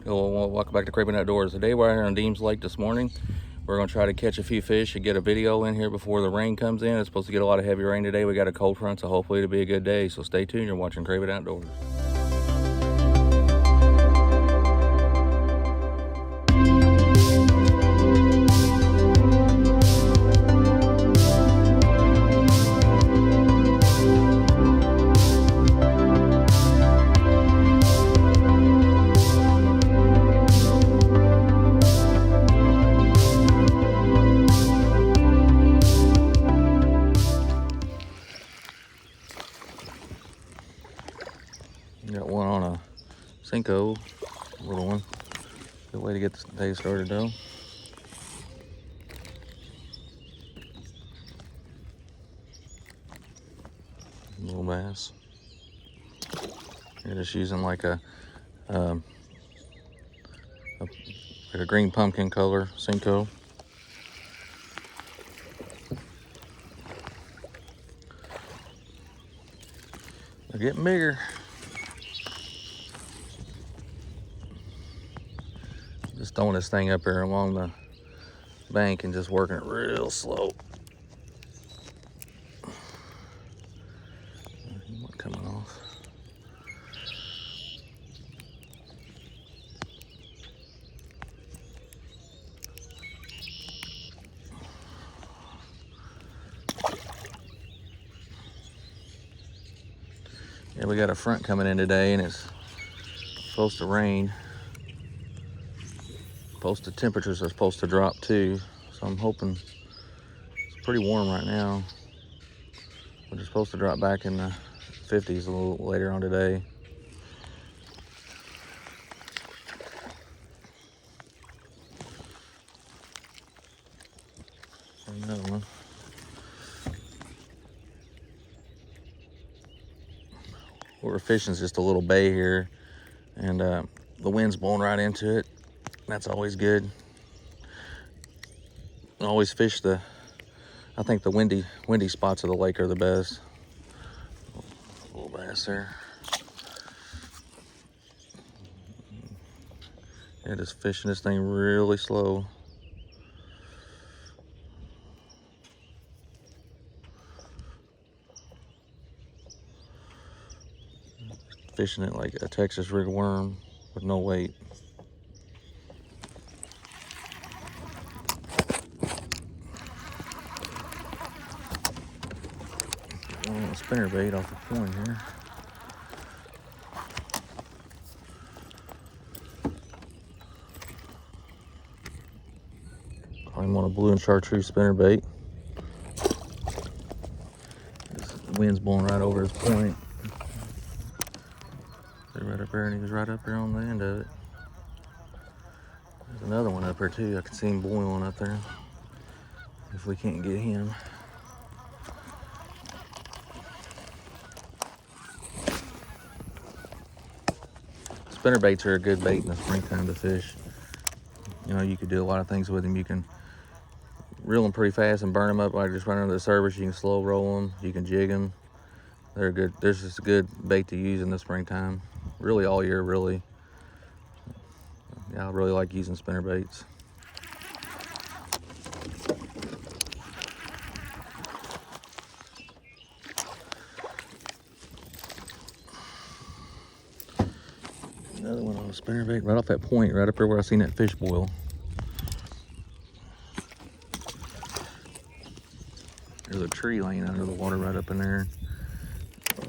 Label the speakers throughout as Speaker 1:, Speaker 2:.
Speaker 1: Well, welcome back to Craving Outdoors. Today we're out here on Deams Lake this morning. We're going to try to catch a few fish and get a video in here before the rain comes in. It's supposed to get a lot of heavy rain today. We got a cold front, so hopefully it'll be a good day. So stay tuned. You're watching Craving Outdoors. Got one on a Cinco, little one. Good way to get the day started though. Little bass. You're just using like a green pumpkin color Cinco. They're getting bigger. Just throwing this thing up here along the bank and just working it real slow. One coming off. Yeah, we got a front coming in today and it's supposed to rain. The temperatures are supposed to drop too, so I'm hoping. It's pretty warm right now, but it's supposed to drop back in the 50s a little later on today. Another one. What we're fishing is just a little bay here, and the wind's blowing right into it. That's always good. I always fish I think the windy spots of the lake are the best. Little bass there. Yeah, just fishing this thing really slow. Fishing it like a Texas rig worm with no weight. Spinnerbait off the point here. I'm on a blue and chartreuse spinnerbait. The wind's blowing right over his point. They're right up there, and he was right up there on the end of it. There's another one up there too. I can see him boiling up there. If we can't get him. Spinnerbaits are a good bait in the springtime to fish. You know, you could do a lot of things with them. You can reel them pretty fast and burn them up like just running under the surface. You can slow roll them. You can jig them. They're good. There's just a good bait to use in the springtime. Really all year, really. Yeah, I really like using spinnerbaits. Another one on a spinnerbait right off that point, right up there where I seen that fish boil. There's a tree laying under the water right up in there,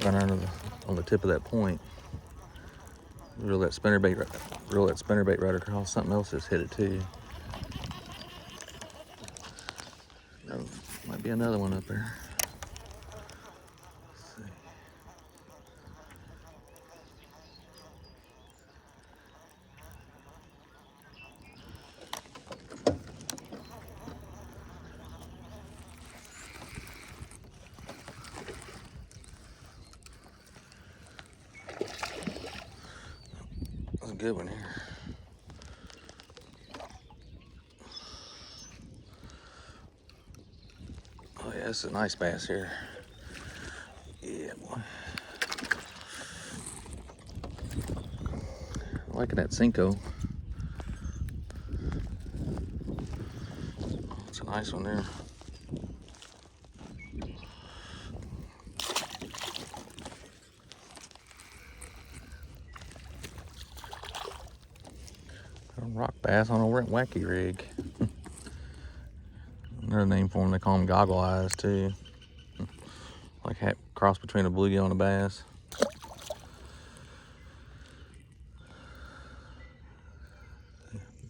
Speaker 1: right on the tip of that point. Reel that spinnerbait right across. Something else just hit it too. Might be another one up there. Let's see. That's a good one here. Oh yeah, this is a nice bass here. Yeah, boy. Liking that Cinco. It's a nice one there. Rock bass on a wacky rig. Another name for them, they call them goggle eyes too. Like cross between a bluegill and a bass.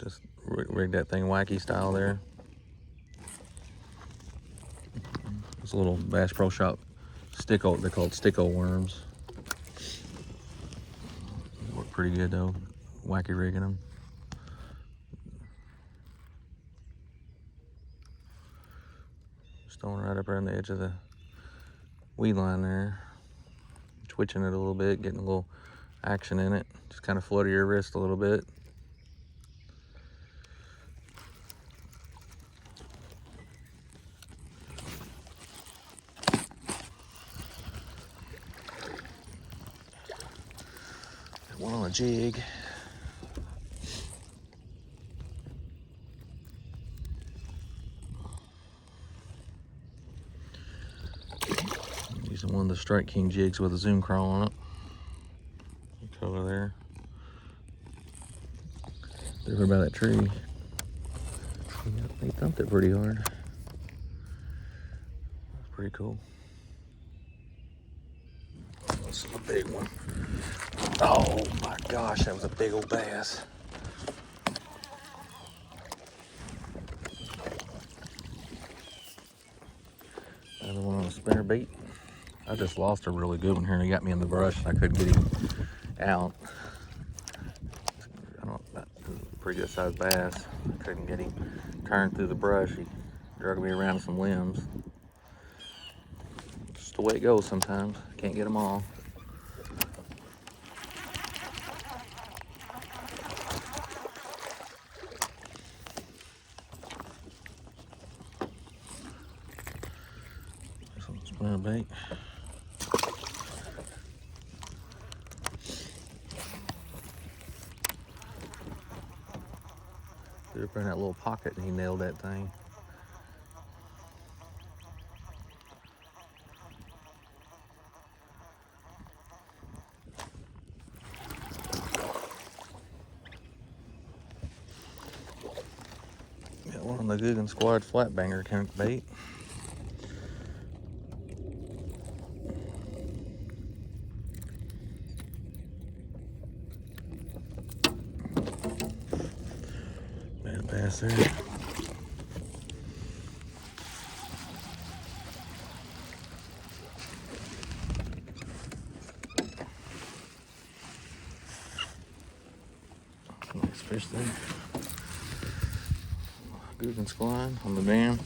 Speaker 1: Just rig that thing wacky style there. It's a little Bass Pro Shop sticko, they're called sticko worms. Work pretty good though, wacky rigging them. Just throwing right up around the edge of the weed line there. Twitching it a little bit, getting a little action in it. Just kind of flutter your wrist a little bit. Got one on a jig. Using one of the Strike King jigs with a zoom crawl on it. Color there. They're over by that tree. Yeah, they thumped it pretty hard. That's pretty cool. This is a big one. Oh my gosh, that was a big old bass. Another one on a spinnerbait. I just lost a really good one here and he got me in the brush and I couldn't get him out. I don't know, pretty good sized bass. I couldn't get him turned through the brush. He dragged me around some limbs. Just the way it goes sometimes. Can't get them all. Some spinnerbait. Threw up in that little pocket and he nailed that thing. Got one on the Guggen Squad flat banger bait. Bad bass there. Nice fish there. Guggen Squad on the dam.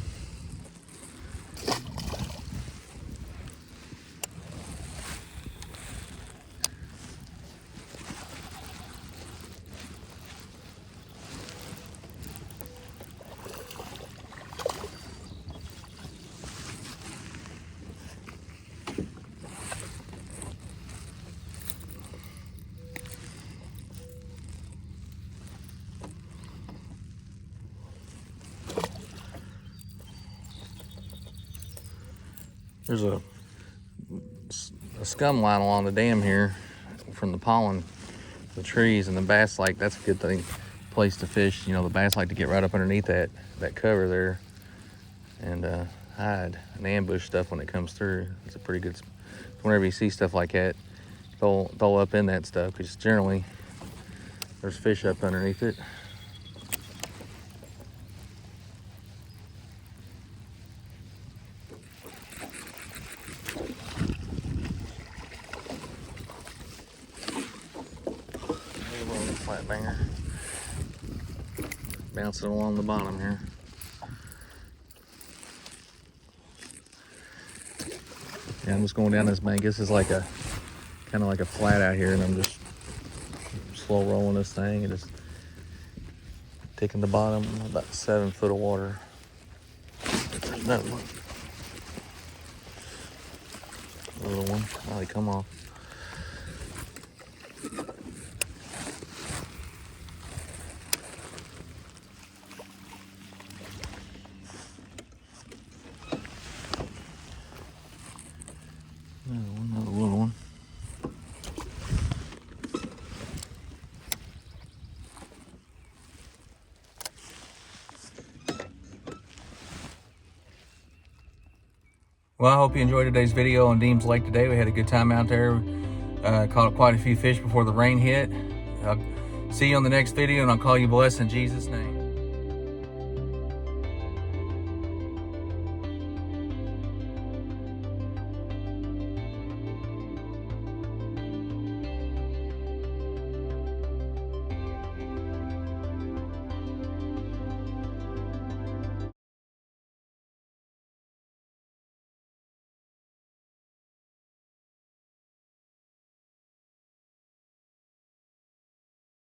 Speaker 1: There's a scum line along the dam here from the pollen, the trees, and the bass like that's a good place to fish. You know, the bass like to get right up underneath that cover there and hide and ambush stuff when it comes through. It's a pretty good. Whenever you see stuff like that, throw up in that stuff because generally there's fish up underneath it. Flat banger. Bouncing along the bottom here. Yeah, I'm just going down this bank. This is like a kind of like a flat out here, and I'm just slow rolling this thing and just taking the bottom about 7 foot of water. There's another one. A little one. Oh, they come off. Well, I hope you enjoyed today's video on Deems Lake today. We had a good time out there. Caught quite a few fish before the rain hit. I'll see you on the next video, and I'll call you blessed in Jesus' name.